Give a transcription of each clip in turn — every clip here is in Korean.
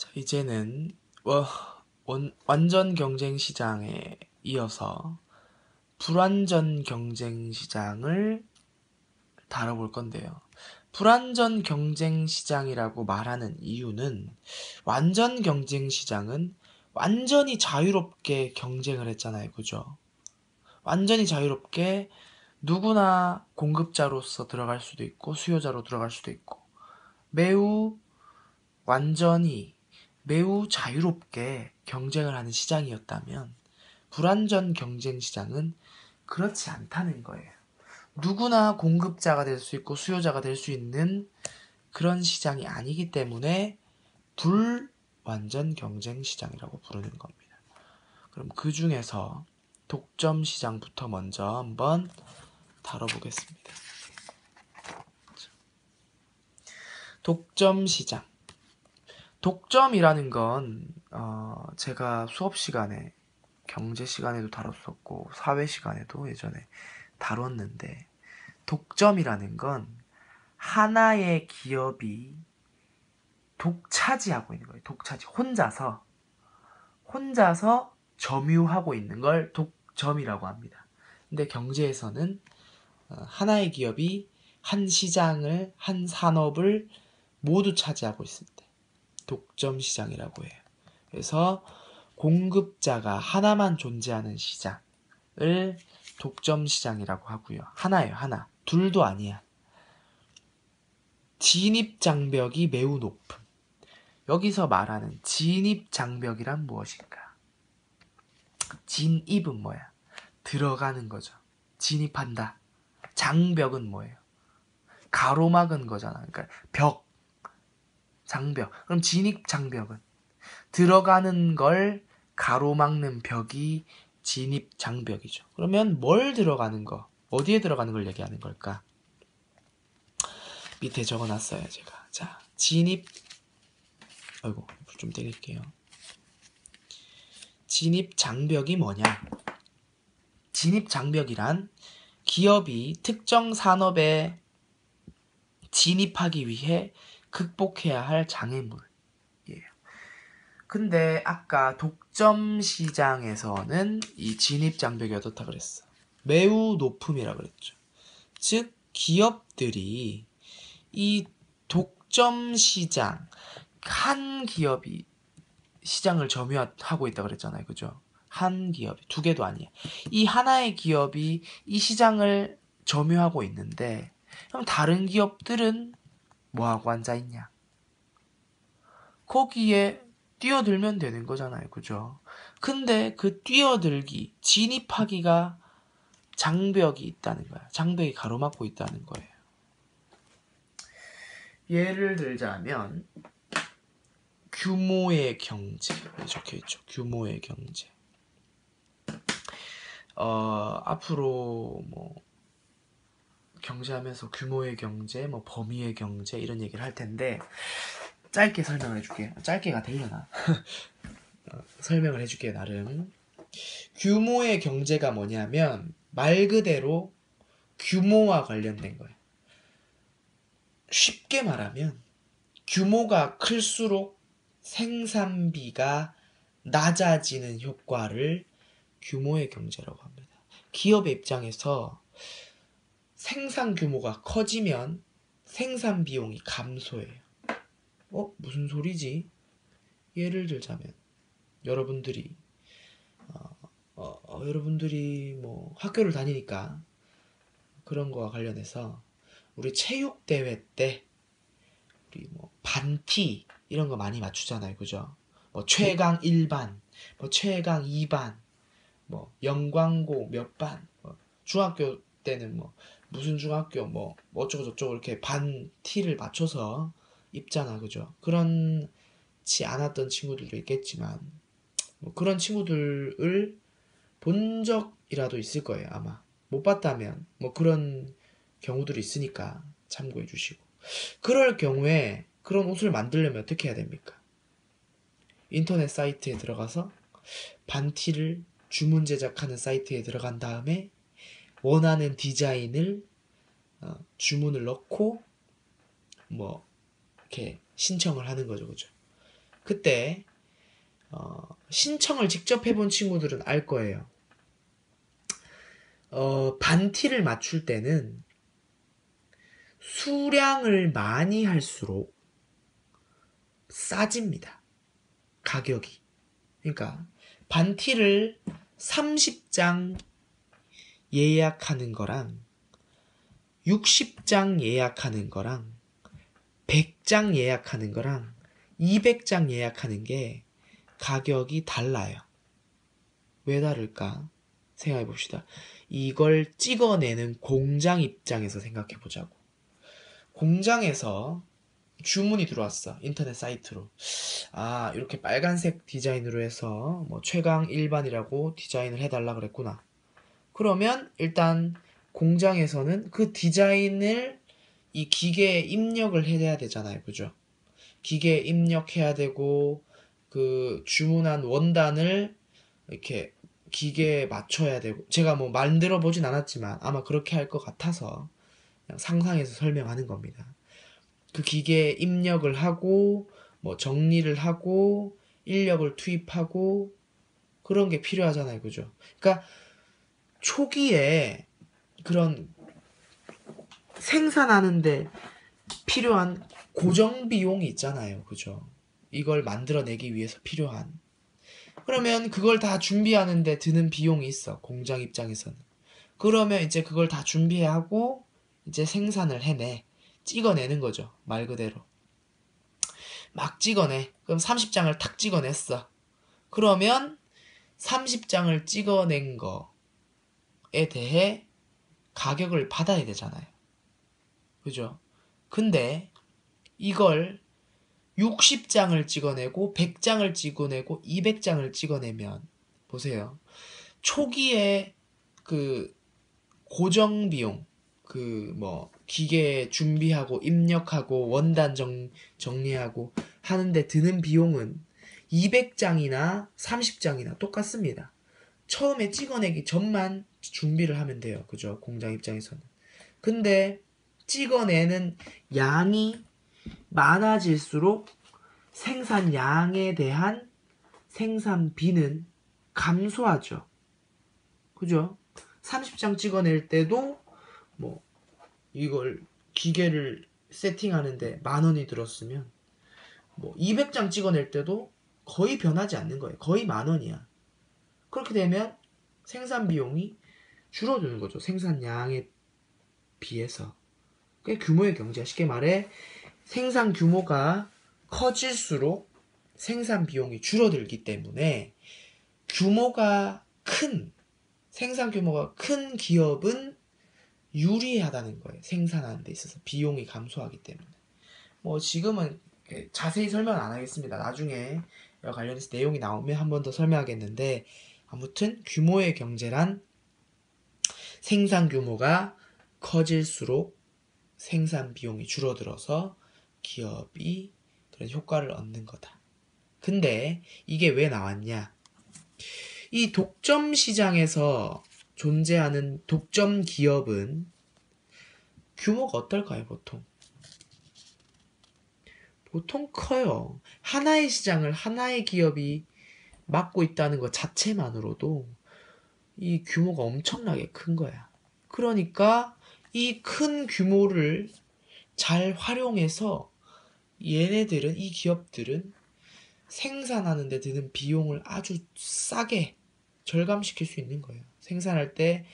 자, 이제는 완전 경쟁 시장에 이어서 불완전 경쟁 시장을 다뤄볼 건데요. 불완전 경쟁 시장이라고 말하는 이유는 완전 경쟁 시장은 완전히 자유롭게 경쟁을 했잖아요. 그죠? 완전히 자유롭게 누구나 공급자로서 들어갈 수도 있고 수요자로 들어갈 수도 있고 매우 완전히 매우 자유롭게 경쟁을 하는 시장이었다면 불완전 경쟁 시장은 그렇지 않다는 거예요. 누구나 공급자가 될 수 있고 수요자가 될 수 있는 그런 시장이 아니기 때문에 불완전 경쟁 시장이라고 부르는 겁니다. 그럼 그 중에서 독점 시장부터 먼저 한번 다뤄보겠습니다. 독점 시장. 독점이라는 건 제가 수업 시간에 경제 시간에도 다뤘었고 사회 시간에도 예전에 다뤘는데 독점이라는 건 하나의 기업이 독차지하고 있는 거예요. 독차지. 혼자서 점유하고 있는 걸 독점이라고 합니다. 근데 경제에서는 하나의 기업이 한 시장을, 한 산업을 모두 차지하고 있을 때 독점 시장이라고 해요. 그래서 공급자가 하나만 존재하는 시장을 독점 시장이라고 하고요. 하나예요, 하나. 둘도 아니야. 진입 장벽이 매우 높음. 여기서 말하는 진입 장벽이란 무엇일까? 진입은 뭐야? 들어가는 거죠. 진입한다. 장벽은 뭐예요? 가로막은 거잖아. 그러니까 벽, 장벽. 그럼 진입 장벽은 들어가는 걸 가로막는 벽이 진입 장벽이죠. 그러면 뭘 들어가는 거? 어디에 들어가는 걸 얘기하는 걸까? 밑에 적어놨어요, 제가. 자, 진입. 아이고, 불 좀 떼릴게요. 진입 장벽이 뭐냐? 진입 장벽이란 기업이 특정 산업에 진입하기 위해 극복해야 할 장애물이에요. 근데 아까 독점 시장에서는 이 진입 장벽이 어떻다 그랬어? 매우 높음이라 그랬죠. 즉 기업들이 이 독점 시장, 한 기업이 시장을 점유하고 있다 그랬잖아요. 그죠? 한 기업이, 두 개도 아니야. 이 하나의 기업이 이 시장을 점유하고 있는데 그럼 다른 기업들은 뭐하고 앉아있냐? 거기에 뛰어들면 되는 거잖아요. 그죠? 근데 그 뛰어들기, 진입하기가 장벽이 있다는 거야. 장벽이 가로막고 있다는 거예요. 예를 들자면 규모의 경제 적혀있죠. 규모의 경제. 앞으로 뭐 경제하면서 규모의 경제, 뭐 범위의 경제 이런 얘기를 할 텐데 짧게 설명을 해줄게요. 짧게가 되려나? 설명을 해줄게요. 나름. 규모의 경제가 뭐냐면 말 그대로 규모와 관련된 거예요. 쉽게 말하면 규모가 클수록 생산비가 낮아지는 효과를 규모의 경제라고 합니다. 기업의 입장에서 생산 규모가 커지면 생산 비용이 감소해요. 무슨 소리지? 예를 들자면 여러분들이 뭐 학교를 다니니까 그런 거와 관련해서 우리 체육 대회 때 우리 뭐 반티 이런 거 많이 맞추잖아요. 그죠? 뭐 최강 1반, 뭐 최강 2반, 뭐 영광고 몇 반, 뭐 중학교 때는 뭐 무슨 중학교 뭐 어쩌고 저쩌고 이렇게 반 티를 맞춰서 입잖아. 그죠? 그렇지 않았던 친구들도 있겠지만 뭐 그런 친구들을 본 적이라도 있을 거예요. 아마 못 봤다면 뭐 그런 경우들이 있으니까 참고해 주시고, 그럴 경우에 그런 옷을 만들려면 어떻게 해야 됩니까? 인터넷 사이트에 들어가서 반티를 주문 제작하는 사이트에 들어간 다음에 원하는 디자인을 주문을 넣고 뭐 이렇게 신청을 하는 거죠. 그죠? 그때 신청을 직접 해본 친구들은 알 거예요. 반티를 맞출 때는 수량을 많이 할수록 싸집니다. 가격이. 그러니까 반티를 30장 예약하는 거랑 60장 예약하는 거랑 100장 예약하는 거랑 200장 예약하는 게 가격이 달라요. 왜 다를까? 생각해 봅시다. 이걸 찍어내는 공장 입장에서 생각해 보자고. 공장에서 주문이 들어왔어. 인터넷 사이트로. 아, 이렇게 빨간색 디자인으로 해서 뭐 최강 일반이라고 디자인을 해달라 그랬구나. 그러면 일단 공장에서는 그 디자인을 이 기계에 입력을 해야 되잖아요. 그죠? 기계에 입력해야 되고 그 주문한 원단을 이렇게 기계에 맞춰야 되고, 제가 뭐 만들어 보진 않았지만 아마 그렇게 할 것 같아서 그냥 상상해서 설명하는 겁니다. 그 기계에 입력을 하고 뭐 정리를 하고 인력을 투입하고 그런 게 필요하잖아요. 그죠? 그러니까 초기에 그런 생산하는데 필요한 고정 비용이 있잖아요. 그죠? 이걸 만들어내기 위해서 필요한. 그러면 그걸 다 준비하는데 드는 비용이 있어. 공장 입장에서는. 그러면 이제 그걸 다 준비하고 이제 생산을 해내. 찍어내는 거죠. 말 그대로. 막 찍어내. 그럼 30장을 탁 찍어냈어. 그러면 30장을 찍어낸 거에 대해 가격을 받아야 되잖아요. 그죠? 근데 이걸 60장을 찍어내고 100장을 찍어내고 200장을 찍어내면 보세요. 초기에 그 고정 비용, 그 뭐 기계 준비하고 입력하고 원단 정리하고 하는데 드는 비용은 200장이나 30장이나 똑같습니다. 처음에 찍어내기 전만 준비를 하면 돼요. 그죠? 공장 입장에서는. 근데 찍어내는 양이 많아질수록 생산량에 대한 생산비는 감소하죠. 그죠? 30장 찍어낼 때도 뭐 이걸 기계를 세팅하는데 10,000원이 들었으면 뭐 200장 찍어낼 때도 거의 변하지 않는 거예요. 거의 10,000원이야. 그렇게 되면 생산 비용이 줄어드는 거죠. 생산량에 비해서. 꽤 규모의 경제야. 쉽게 말해 생산 규모가 커질수록 생산 비용이 줄어들기 때문에 규모가 큰, 생산 규모가 큰 기업은 유리하다는 거예요. 생산하는 데 있어서 비용이 감소하기 때문에. 뭐 지금은 자세히 설명 안 하겠습니다. 나중에 관련해서 내용이 나오면 한 번 더 설명하겠는데, 아무튼 규모의 경제란 생산 규모가 커질수록 생산 비용이 줄어들어서 기업이 그런 효과를 얻는 거다. 근데 이게 왜 나왔냐? 이 독점 시장에서 존재하는 독점 기업은 규모가 어떨까요, 보통? 보통 커요. 하나의 시장을 하나의 기업이 맡고 있다는 것 자체만으로도 이 규모가 엄청나게 큰 거야. 그러니까 이 큰 규모를 잘 활용해서 얘네들은, 이 기업들은 생산하는 데 드는 비용을 아주 싸게 절감시킬 수 있는 거예요. 생산할 때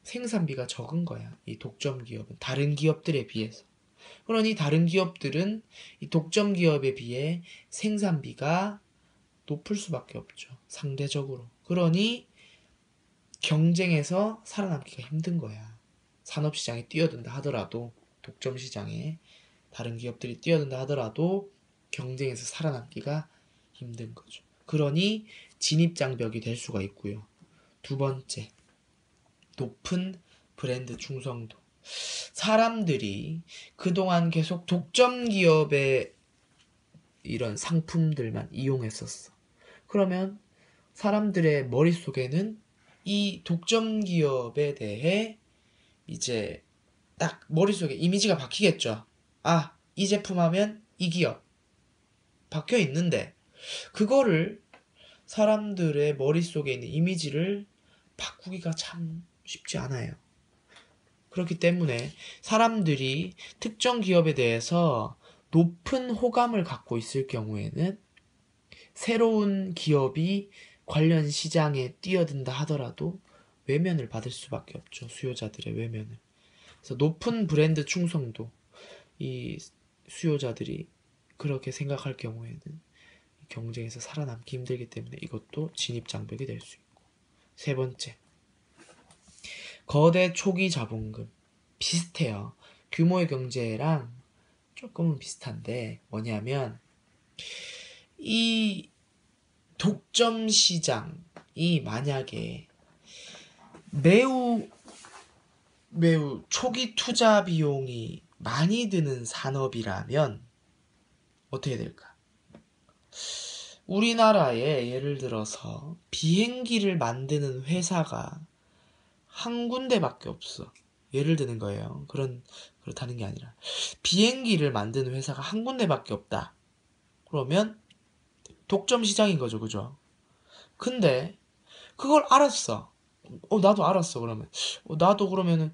생산비가 적은 거야. 이 독점 기업은 다른 기업들에 비해서. 그러니 다른 기업들은 이 독점 기업에 비해 생산비가 높을 수밖에 없죠. 상대적으로. 그러니 경쟁에서 살아남기가 힘든 거야. 산업시장에 뛰어든다 하더라도, 독점 시장에 다른 기업들이 뛰어든다 하더라도 경쟁에서 살아남기가 힘든 거죠. 그러니 진입장벽이 될 수가 있고요. 두 번째, 높은 브랜드 충성도. 사람들이 그동안 계속 독점 기업의 이런 상품들만 이용했었어. 그러면 사람들의 머릿속에는 이 독점 기업에 대해 이제 딱 머릿속에 이미지가 박히겠죠. 아, 이 제품 하면 이 기업 박혀 있는데 그거를 사람들의 머릿속에 있는 이미지를 바꾸기가 참 쉽지 않아요. 그렇기 때문에 사람들이 특정 기업에 대해서 높은 호감을 갖고 있을 경우에는 새로운 기업이 관련 시장에 뛰어든다 하더라도 외면을 받을 수밖에 없죠. 수요자들의 외면을. 그래서 높은 브랜드 충성도, 이 수요자들이 그렇게 생각할 경우에는 경쟁에서 살아남기 힘들기 때문에 이것도 진입장벽이 될 수 있고. 세 번째, 거대 초기 자본금. 비슷해요. 규모의 경제랑 조금은 비슷한데 뭐냐면 이 독점 시장이 만약에 매우 초기 투자 비용이 많이 드는 산업이라면 어떻게 될까? 우리나라에 예를 들어서 비행기를 만드는 회사가 한 군데밖에 없어. 예를 드는 거예요. 그렇다는 게 아니라 비행기를 만드는 회사가 한 군데밖에 없다. 그러면 독점 시장인 거죠, 그죠? 근데 그걸 알았어. 나도 알았어. 그러면 나도 그러면은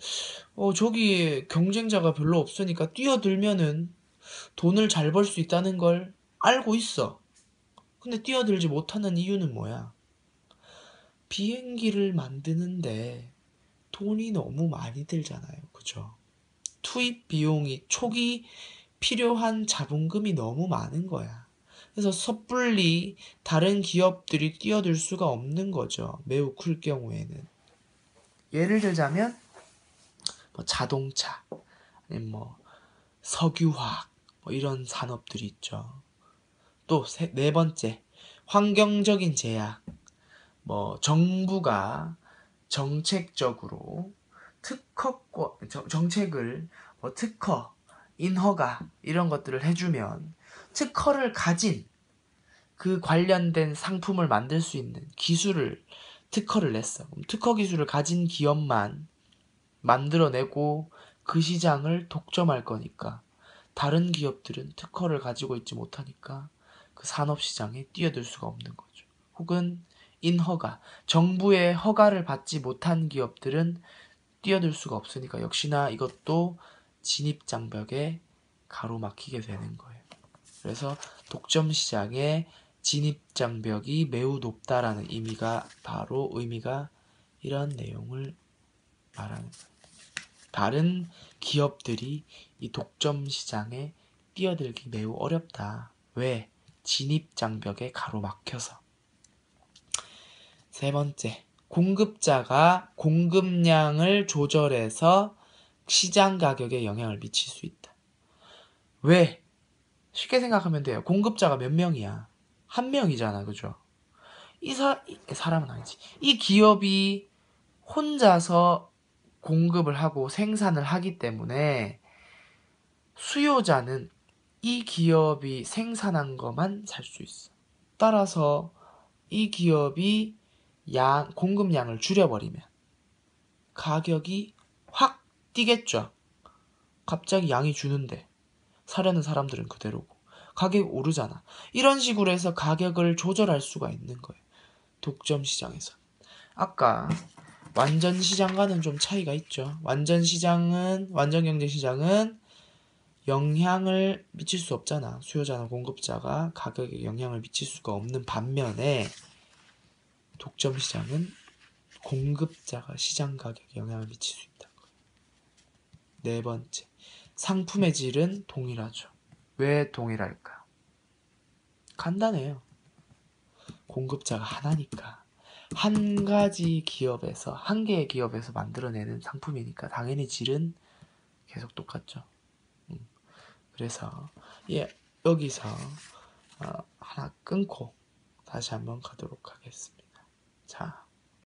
저기 경쟁자가 별로 없으니까 뛰어들면은 돈을 잘 벌 수 있다는 걸 알고 있어. 근데 뛰어들지 못하는 이유는 뭐야? 비행기를 만드는데 돈이 너무 많이 들잖아요. 그죠? 투입 비용이 초기 필요한 자본금이 너무 많은 거야. 그래서 섣불리 다른 기업들이 뛰어들 수가 없는 거죠. 매우 클 경우에는. 예를 들자면 뭐 자동차, 아니면 뭐 석유화학, 뭐 이런 산업들이 있죠. 또 네 번째, 환경적인 제약. 뭐 정부가 정책적으로 정책을 뭐 특허, 인허가 이런 것들을 해주면 특허를 가진 그 관련된 상품을 만들 수 있는 특허를 냈어. 그럼 특허 기술을 가진 기업만 만들어내고 그 시장을 독점할 거니까 다른 기업들은 특허를 가지고 있지 못하니까 그 산업시장에 뛰어들 수가 없는 거죠. 혹은 인허가, 정부의 허가를 받지 못한 기업들은 뛰어들 수가 없으니까 역시나 이것도 진입장벽에 가로막히게 되는 거예요. 그래서 독점 시장의 진입장벽이 매우 높다라는 의미가 이런 내용을 말하는 거예요. 다른 기업들이 이 독점 시장에 뛰어들기 매우 어렵다. 왜? 진입장벽에 가로막혀서. 세 번째, 공급자가 공급량을 조절해서 시장 가격에 영향을 미칠 수 있다. 왜? 쉽게 생각하면 돼요. 공급자가 몇 명이야? 한 명이잖아, 그죠? 사람은 아니지. 이 기업이 혼자서 공급을 하고 생산을 하기 때문에 수요자는 이 기업이 생산한 것만 살 수 있어. 따라서 이 기업이 공급량을 줄여버리면 가격이 확 뛰겠죠. 갑자기 양이 주는데 사려는 사람들은 그대로고 가격이 오르잖아. 이런 식으로 해서 가격을 조절할 수가 있는 거예요. 독점 시장에서. 아까 완전 시장과는 좀 차이가 있죠. 완전 경제 시장은 영향을 미칠 수 없잖아. 수요자나 공급자가 가격에 영향을 미칠 수가 없는 반면에 독점 시장은 공급자가 시장 가격에 영향을 미칠 수 있다. 네 번째, 상품의 질은 동일하죠. 왜 동일할까? 간단해요. 공급자가 하나니까. 한 개의 기업에서 만들어내는 상품이니까 당연히 질은 계속 똑같죠. 그래서 여기서 하나 끊고 다시 한번 가도록 하겠습니다. 자,